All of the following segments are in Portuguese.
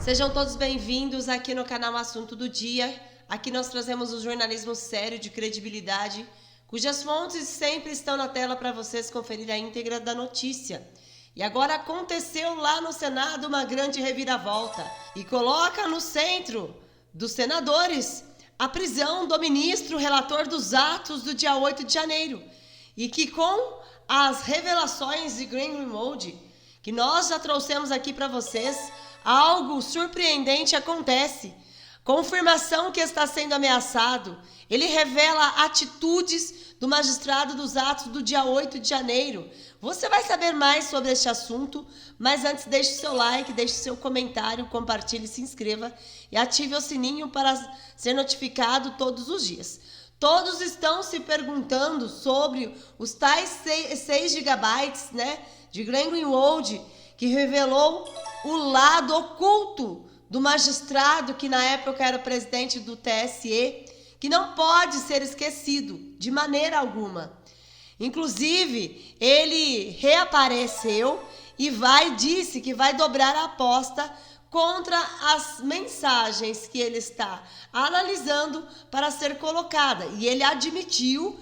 Sejam todos bem-vindos aqui no canal Assunto do Dia. Aqui nós trazemos o jornalismo sério, de credibilidade, cujas fontes sempre estão na tela para vocês conferir a íntegra da notícia. E agora aconteceu lá no Senado uma grande reviravolta e coloca no centro dos senadores a prisão do ministro relator dos atos do dia 8 de janeiro. E que com as revelações de Glenn Greenwald, que nós já trouxemos aqui para vocês, algo surpreendente acontece. Confirmação que está sendo ameaçado. Ele revela atitudes do magistrado dos atos do dia 8 de janeiro. Você vai saber mais sobre este assunto, mas antes deixe seu like, deixe seu comentário, compartilhe, se inscreva e ative o sininho para ser notificado todos os dias. Todos estão se perguntando sobre os tais 6 gigabytes, de Glenn Greenwald, que revelou o lado oculto do magistrado que na época era presidente do TSE, que não pode ser esquecido de maneira alguma. Inclusive, ele reapareceu e disse que vai dobrar a aposta contra as mensagens que ele está analisando para ser colocada. E ele admitiu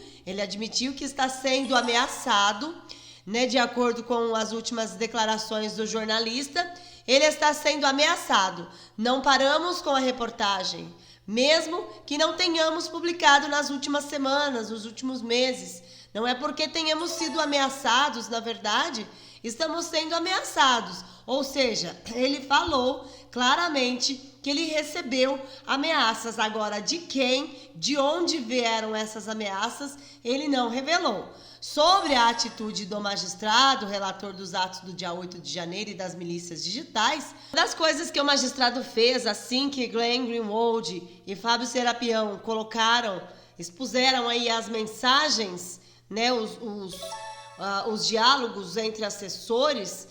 que está sendo ameaçado, de acordo com as últimas declarações do jornalista. Ele está sendo ameaçado. Não paramos com a reportagem, mesmo que não tenhamos publicado nas últimas semanas, nos últimos meses. Não é porque tenhamos sido ameaçados, na verdade, estamos sendo ameaçados. Ou seja, ele falou claramente que ele recebeu ameaças. Agora, de quem, de onde vieram essas ameaças, ele não revelou. Sobre a atitude do magistrado, relator dos atos do dia 8 de janeiro e das milícias digitais, uma das coisas que o magistrado fez assim que Glenn Greenwald e Fábio Serapião expuseram aí as mensagens, os diálogos entre assessores,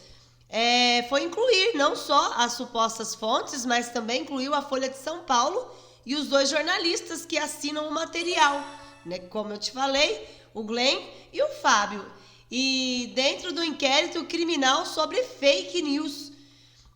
foi incluir não só as supostas fontes, mas também incluiu a Folha de São Paulo e os 2 jornalistas que assinam o material, como eu te falei, o Glenn e o Fábio, e dentro do inquérito criminal sobre fake news.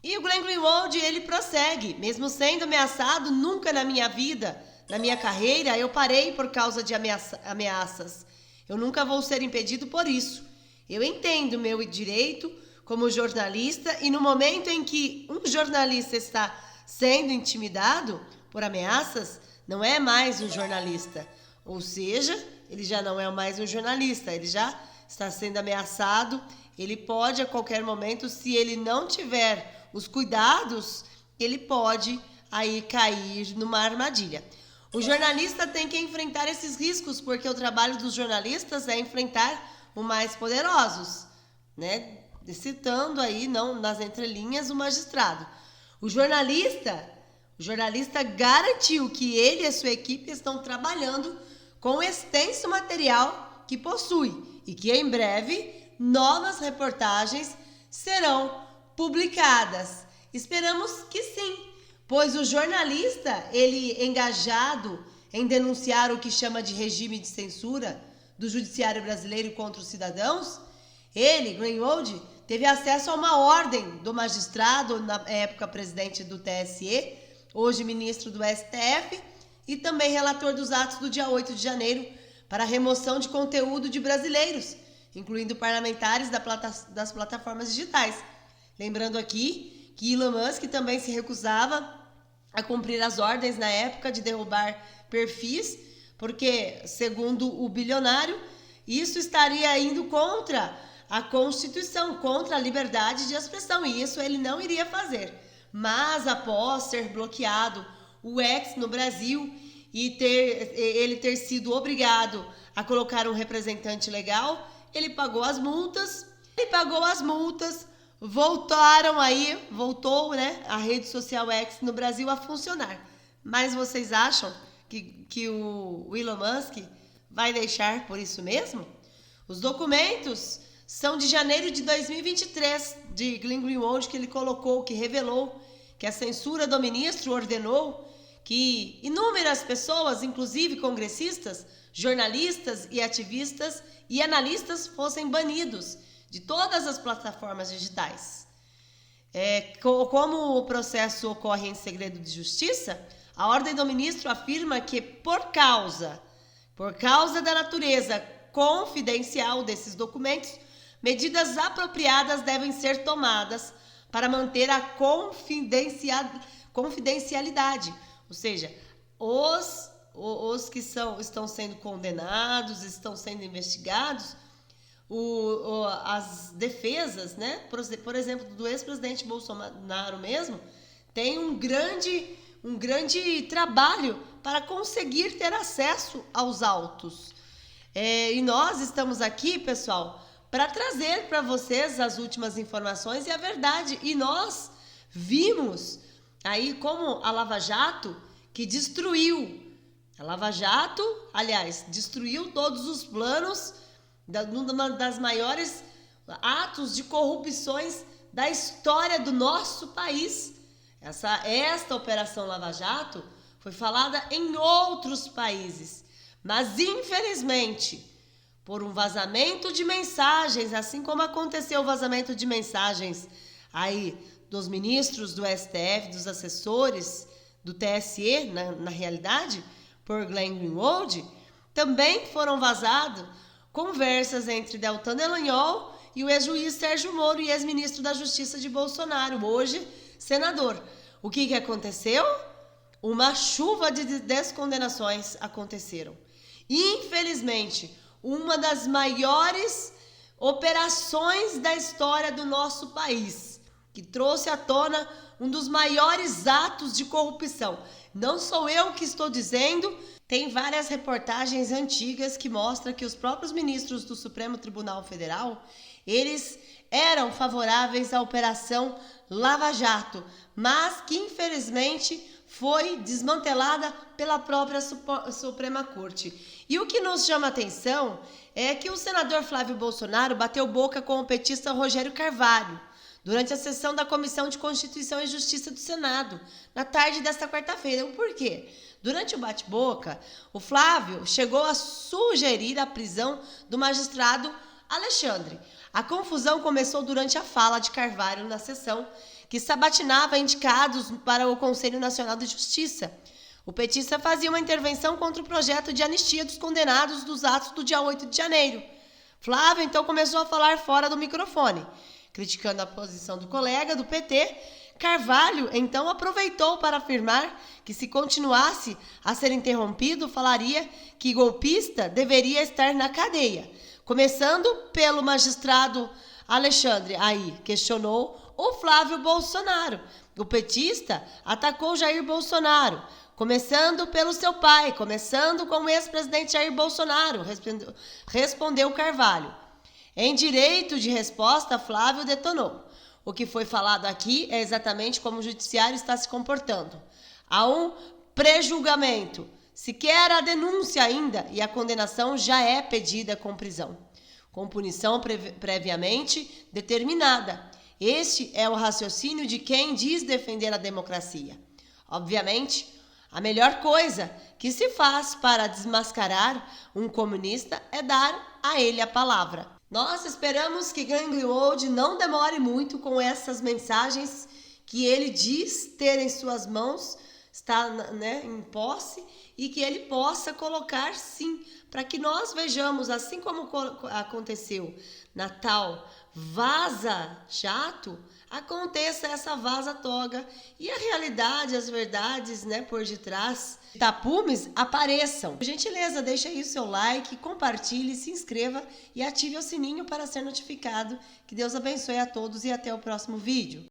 E o Glenn Greenwald, ele prossegue: mesmo sendo ameaçado, nunca na minha vida, na minha carreira, eu parei por causa de ameaças. Eu nunca vou ser impedido por isso. Eu entendo meu direito como jornalista, e no momento em que um jornalista está sendo intimidado por ameaças, não é mais um jornalista. Ou seja, ele já não é mais um jornalista, ele já está sendo ameaçado. Ele pode a qualquer momento, se ele não tiver os cuidados, ele pode aí cair numa armadilha. O jornalista tem que enfrentar esses riscos, porque o trabalho dos jornalistas é enfrentar os mais poderosos, citando aí, não nas entrelinhas, o magistrado. O jornalista garantiu que ele e a sua equipe estão trabalhando com extenso material que possui e que em breve novas reportagens serão publicadas. Esperamos que sim, pois o jornalista, ele engajado em denunciar o que chama de regime de censura do judiciário brasileiro contra os cidadãos, ele, Greenwald, teve acesso a uma ordem do magistrado, na época presidente do TSE, hoje ministro do STF, e também relator dos atos do dia 8 de janeiro, para a remoção de conteúdo de brasileiros, incluindo parlamentares das plataformas digitais. Lembrando aqui que Elon Musk também se recusava a cumprir as ordens na época de derrubar perfis, porque, segundo o bilionário, isso estaria indo contra a Constituição, contra a liberdade de expressão, e isso ele não iria fazer. Mas após ser bloqueado o X no Brasil e ele ter sido obrigado a colocar um representante legal, ele pagou as multas, voltou a rede social X no Brasil a funcionar. Mas vocês acham que o Elon Musk vai deixar por isso mesmo? Os documentos são de janeiro de 2023, de Glenn Greenwald, que ele colocou, que revelou que a censura do ministro ordenou que inúmeras pessoas, inclusive congressistas, jornalistas e ativistas e analistas, fossem banidos de todas as plataformas digitais. Como o processo ocorre em segredo de justiça, a ordem do ministro afirma que por causa da natureza confidencial desses documentos, medidas apropriadas devem ser tomadas para manter a confidencialidade. Ou seja, os que estão sendo condenados, estão sendo investigados, as defesas, né? Por exemplo, do ex-presidente Bolsonaro mesmo, tem um grande trabalho para conseguir ter acesso aos autos. E nós estamos aqui, pessoal, para trazer para vocês as últimas informações e a verdade. E nós vimos aí como a Lava Jato, que destruiu. A Lava Jato, aliás, destruiu todos os planos uma das maiores atos de corrupções da história do nosso país. Esta Operação Lava Jato foi falada em outros países, mas infelizmente, por um vazamento de mensagens, assim como aconteceu o vazamento de mensagens aí dos ministros do STF, dos assessores do TSE, na realidade, por Glenn Greenwald, também foram vazadas conversas entre Deltan Dallagnol e o ex-juiz Sérgio Moro e ex-ministro da Justiça de Bolsonaro, hoje senador. O que aconteceu? Uma chuva de descondenações aconteceram. Infelizmente, uma das maiores operações da história do nosso país, que trouxe à tona um dos maiores atos de corrupção. Não sou eu que estou dizendo, tem várias reportagens antigas que mostram que os próprios ministros do Supremo Tribunal Federal, eles eram favoráveis à Operação Lava Jato, mas que infelizmente foi desmantelada pela própria Suprema Corte. E o que nos chama a atenção é que o senador Flávio Bolsonaro bateu boca com o petista Rogério Carvalho durante a sessão da Comissão de Constituição e Justiça do Senado, na tarde desta quarta-feira. Por quê? Durante o bate-boca, o Flávio chegou a sugerir a prisão do magistrado Alexandre. A confusão começou durante a fala de Carvalho na sessão, que sabatinava indicados para o Conselho Nacional de Justiça. O petista fazia uma intervenção contra o projeto de anistia dos condenados dos atos do dia 8 de janeiro. Flávio, então, começou a falar fora do microfone, criticando a posição do colega do PT. Carvalho, então, aproveitou para afirmar que, se continuasse a ser interrompido, falaria que golpista deveria estar na cadeia. Começando pelo magistrado Alexandre. Aí, questionou o Flávio Bolsonaro. O petista atacou Jair Bolsonaro, começando pelo seu pai, começando com o ex-presidente Jair Bolsonaro, respondeu Carvalho. Em direito de resposta, Flávio detonou. O que foi falado aqui é exatamente como o judiciário está se comportando. Há um pré-julgamento, sequer a denúncia ainda, e a condenação já é pedida com prisão, com punição previamente determinada. Este é o raciocínio de quem diz defender a democracia. Obviamente, a melhor coisa que se faz para desmascarar um comunista é dar a ele a palavra. Nós esperamos que Glenn Greenwald não demore muito com essas mensagens que ele diz ter em suas mãos, está, em posse, e que ele possa colocar, sim, para que nós vejamos, assim como aconteceu na tal Vaza Jato, aconteça essa Vaza Toga e a realidade, as verdades, por detrás, tapumes apareçam. Por gentileza, deixa aí o seu like, compartilhe, se inscreva e ative o sininho para ser notificado. Que Deus abençoe a todos e até o próximo vídeo.